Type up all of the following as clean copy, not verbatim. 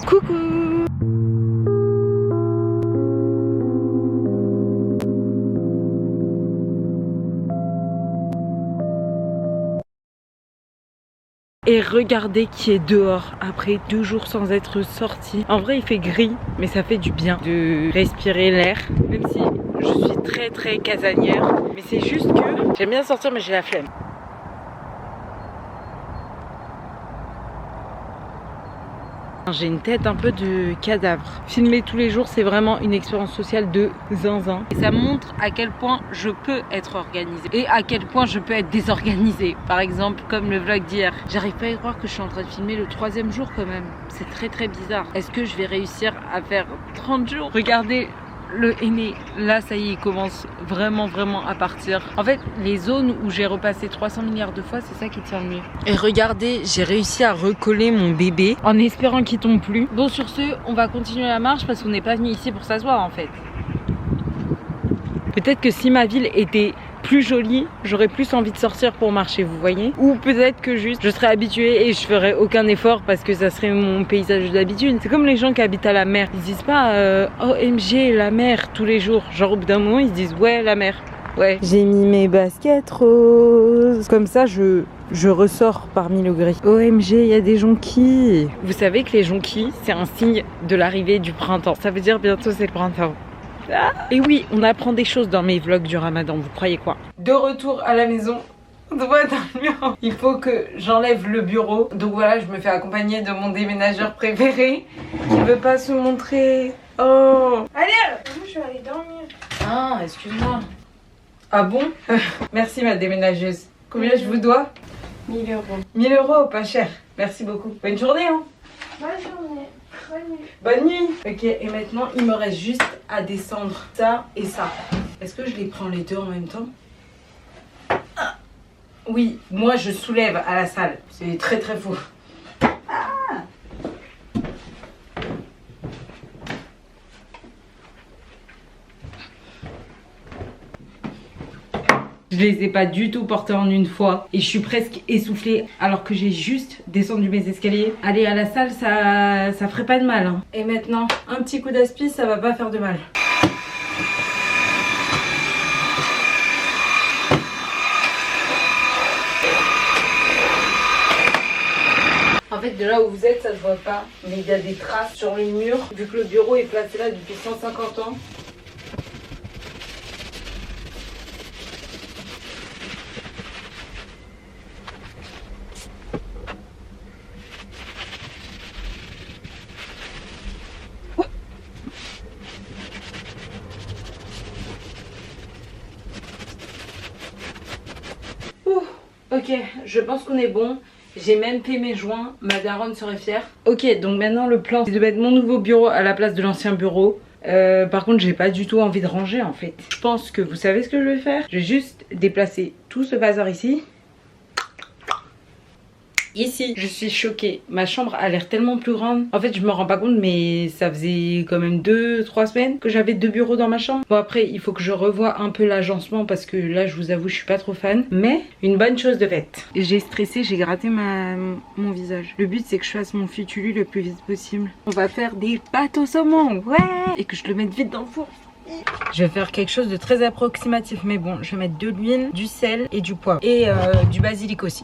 Coucou. Et regardez qui est dehors après 2 jours sans être sorti. En vrai il fait gris mais ça fait du bien de respirer l'air. Même si je suis très casanière. Mais c'est juste que j'aime bien sortir mais j'ai la flemme. J'ai une tête un peu de cadavre. Filmer tous les jours, c'est vraiment une expérience sociale de zinzin. Et ça montre à quel point je peux être organisée et à quel point je peux être désorganisée. Par exemple, comme le vlog d'hier. J'arrive pas à y croire que je suis en train de filmer le 3e jour quand même. C'est très bizarre. Est-ce que je vais réussir à faire 30 jours? Regardez le henné, là ça y est, il commence vraiment à partir. En fait, les zones où j'ai repassé 300 milliards de fois, c'est ça qui tient le mieux. Et regardez, j'ai réussi à recoller mon bébé en espérant qu'il tombe plus. Bon, sur ce, on va continuer la marche parce qu'on n'est pas venu ici pour s'asseoir en fait. Peut-être que si ma ville était plus jolie, j'aurais plus envie de sortir pour marcher, vous voyez. Ou peut-être que juste je serais habituée et je ferais aucun effort parce que ça serait mon paysage d'habitude. C'est comme les gens qui habitent à la mer. Ils disent pas OMG la mer tous les jours. Genre au bout d'un moment ils se disent ouais la mer. Ouais. J'ai mis mes baskets roses. Comme ça je ressors parmi le gris. OMG, il y a des jonquilles. Vous savez que les jonquilles, c'est un signe de l'arrivée du printemps. Ça veut dire bientôt c'est le printemps. Ah. Et oui, on apprend des choses dans mes vlogs du ramadan, vous croyez quoi? De retour à la maison, il faut que j'enlève le bureau. Donc voilà, je me fais accompagner de mon déménageur préféré qui veut pas se montrer. Oh. Allez, je vais aller dormir. Ah, excuse-moi. Ah bon? Merci ma déménageuse. Combien je vous dois? 1000 euros. 1000 euros, pas cher. Merci beaucoup. Bonne journée hein. Bonne journée. Bonne nuit. Bonne nuit. Ok, et maintenant il me reste juste à descendre ça et ça. Est-ce que je les prends les deux en même temps? Ah. Oui, moi je soulève à la salle. C'est très faux. Ah. Je les ai pas du tout portés en une fois et je suis presque essoufflée alors que j'ai juste descendu mes escaliers. Aller à la salle, ça ferait pas de mal. Hein. Et maintenant, un petit coup d'aspi, ça va pas faire de mal. En fait, de là où vous êtes, ça se voit pas, mais il y a des traces sur le mur vu que le bureau est placé là depuis 150 ans. Ok, je pense qu'on est bon. J'ai même fait mes joints. Ma daronne serait fière. Ok, donc maintenant le plan c'est de mettre mon nouveau bureau à la place de l'ancien bureau. Par contre, j'ai pas du tout envie de ranger en fait. Je pense que vous savez ce que je vais faire. Je vais juste déplacer tout ce bazar ici. Ici, je suis choquée. Ma chambre a l'air tellement plus grande. En fait, je me rends pas compte, mais ça faisait quand même 2-3 semaines que j'avais 2 bureaux dans ma chambre. Bon, après, il faut que je revoie un peu l'agencement parce que là, je vous avoue, je suis pas trop fan. Mais une bonne chose de faite. J'ai stressé, j'ai gratté mon visage. Le but, c'est que je fasse mon fitulu le plus vite possible. On va faire des pâtes au saumon, ouais. Et que je le mette vite dans le four. Je vais faire quelque chose de très approximatif, mais bon, je vais mettre de l'huile, du sel et du poivre. Et du basilic aussi.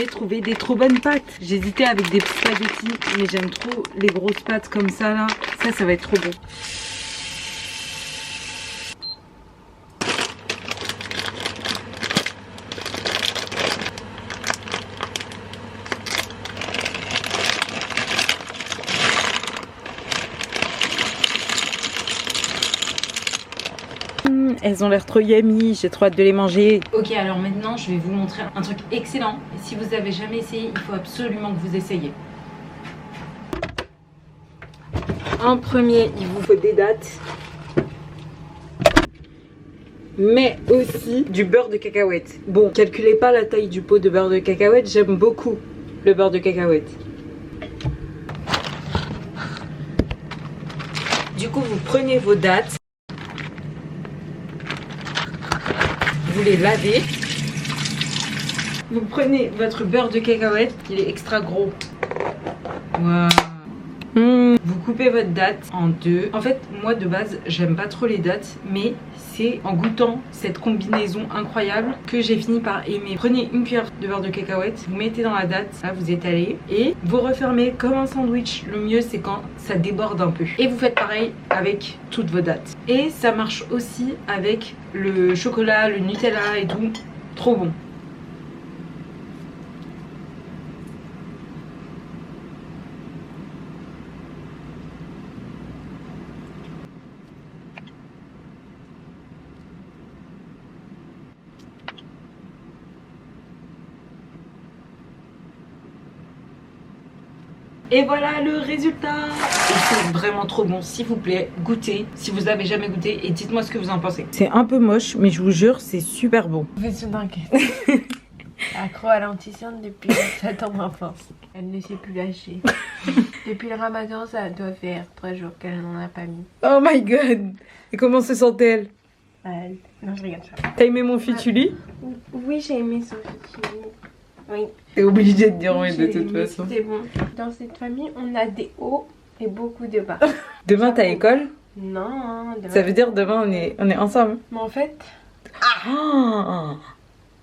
j'ai trouvé des trop bonnes pâtes. J'hésitais avec des spaghettis, mais j'aime trop les grosses pâtes comme ça là. Ça va être trop bon. Elles ont l'air trop yummy, j'ai trop hâte de les manger. Ok, alors maintenant je vais vous montrer un truc excellent. Et si vous avez jamais essayé, il faut absolument que vous essayiez. En premier, il vous faut des dattes. Mais aussi du beurre de cacahuète. Bon, calculez pas la taille du pot de beurre de cacahuète, j'aime beaucoup le beurre de cacahuète. Du coup, vous prenez vos dattes. Vous les lavez. Vous prenez votre beurre de cacahuète, il est extra gros. Waouh. Vous coupez votre date en deux. En fait, moi de base, j'aime pas trop les dattes, mais c'est en goûtant cette combinaison incroyable que j'ai fini par aimer. Prenez une cuillère de beurre de cacahuète, vous mettez dans la date, là vous étalez et vous refermez comme un sandwich. Le mieux c'est quand ça déborde un peu. Et vous faites pareil avec toutes vos dates. Et ça marche aussi avec le chocolat, le Nutella et tout. Trop bon. Et voilà le résultat. Et c'est vraiment trop bon, s'il vous plaît, goûtez. Si vous avez jamais goûté et dites-moi ce que vous en pensez. C'est un peu moche, mais je vous jure, c'est super bon. Fais-tu d'inquiète. Accro à l'anticipation depuis sa tendre enfance. Elle ne s'est plus lâcher. Depuis le ramadan, ça doit faire 3 jours qu'elle n'en a pas mis. Oh my god. Et comment se sent-elle? Non, je regarde ça. T'as aimé mon fituli? Oui, j'ai aimé son fituli. Oui. T'es obligé de dire oui de toute façon. C'est bon. Dans cette famille, on a des hauts et beaucoup de bas. Demain t'as école? Non. Demain... Ça veut dire demain on est ensemble. Mais en fait...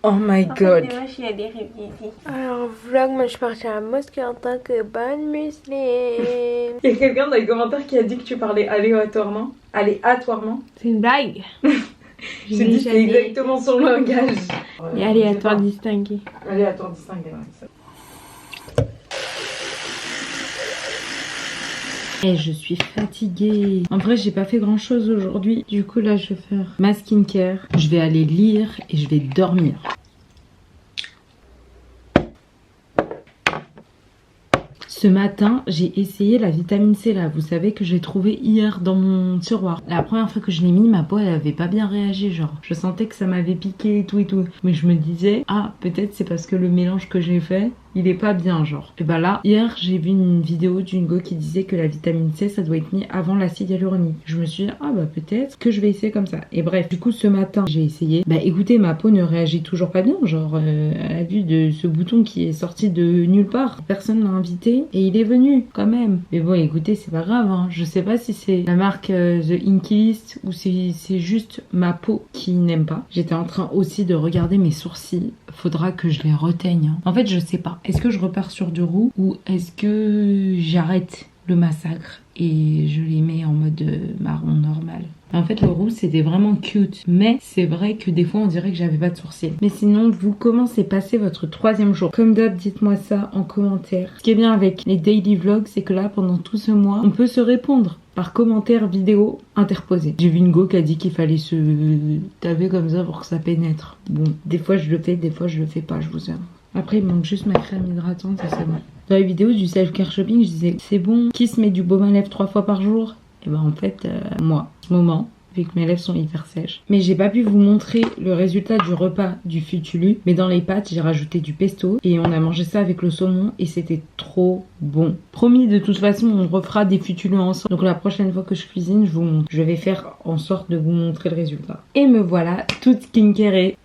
Oh my god. Demain, je suis allée réviser. Alors, vlog, moi je suis partie à la mosquée en tant que bonne musulmane. Il y a quelqu'un dans les commentaires qui a dit que tu parlais aléatoirement. Aléatoirement. C'est une blague. Je dis c'est exactement son langage. Et aléatoire distingué. Aléatoire distingué, ouais. Et je suis fatiguée. En vrai, j'ai pas fait grand chose aujourd'hui. Du coup, là, je vais faire ma skincare. Je vais aller lire et je vais dormir. Ce matin, j'ai essayé la vitamine C là, vous savez que j'ai trouvé hier dans mon tiroir. La première fois que je l'ai mis, ma peau elle avait pas bien réagi, genre je sentais que ça m'avait piqué et tout. Mais je me disais, ah peut-être c'est parce que le mélange que j'ai fait, il est pas bien genre. Et bah là, hier j'ai vu une vidéo d'une go qui disait que la vitamine C ça doit être mis avant l'acide hyaluronique. Je me suis dit, ah bah peut-être que je vais essayer comme ça. Et bref, du coup ce matin j'ai essayé. Bah écoutez, ma peau ne réagit toujours pas bien, genre à la vue de ce bouton qui est sorti de nulle part. Personne l'a invité. Et il est venu quand même. Mais bon écoutez, c'est pas grave hein. Je sais pas si c'est la marque The Inkey List ou si c'est juste ma peau qui n'aime pas. J'étais en train aussi de regarder mes sourcils. Faudra que je les reteigne hein. En fait je sais pas. Est-ce que je repars sur du roux ou est-ce que j'arrête le massacre et je les mets en mode marron normal? En fait le roux c'était vraiment cute, mais c'est vrai que des fois on dirait que j'avais pas de sourcils. Mais sinon vous comment s'est passé votre 3e jour? Comme d'hab, dites-moi ça en commentaire. Ce qui est bien avec les daily vlogs, c'est que là pendant tout ce mois on peut se répondre par commentaire vidéo interposé. J'ai vu une go qui a dit qu'il fallait se taper comme ça pour que ça pénètre. Bon, des fois je le fais, des fois je le fais pas, je vous avoue. Après il me manque juste ma crème hydratante, ça c'est bon. Dans les vidéos du self-care shopping, je disais c'est bon, qui se met du baume à lèvres 3 fois par jour? Et ben en fait, moi, en ce moment, vu que mes lèvres sont hyper sèches. Mais j'ai pas pu vous montrer le résultat du repas du Futulu. Mais dans les pâtes, j'ai rajouté du pesto. Et on a mangé ça avec le saumon. Et c'était trop bon. Promis, de toute façon, on refera des Futulus ensemble. Donc la prochaine fois que je cuisine, je vous montre. Je vais faire en sorte de vous montrer le résultat. Et me voilà toute skincarée.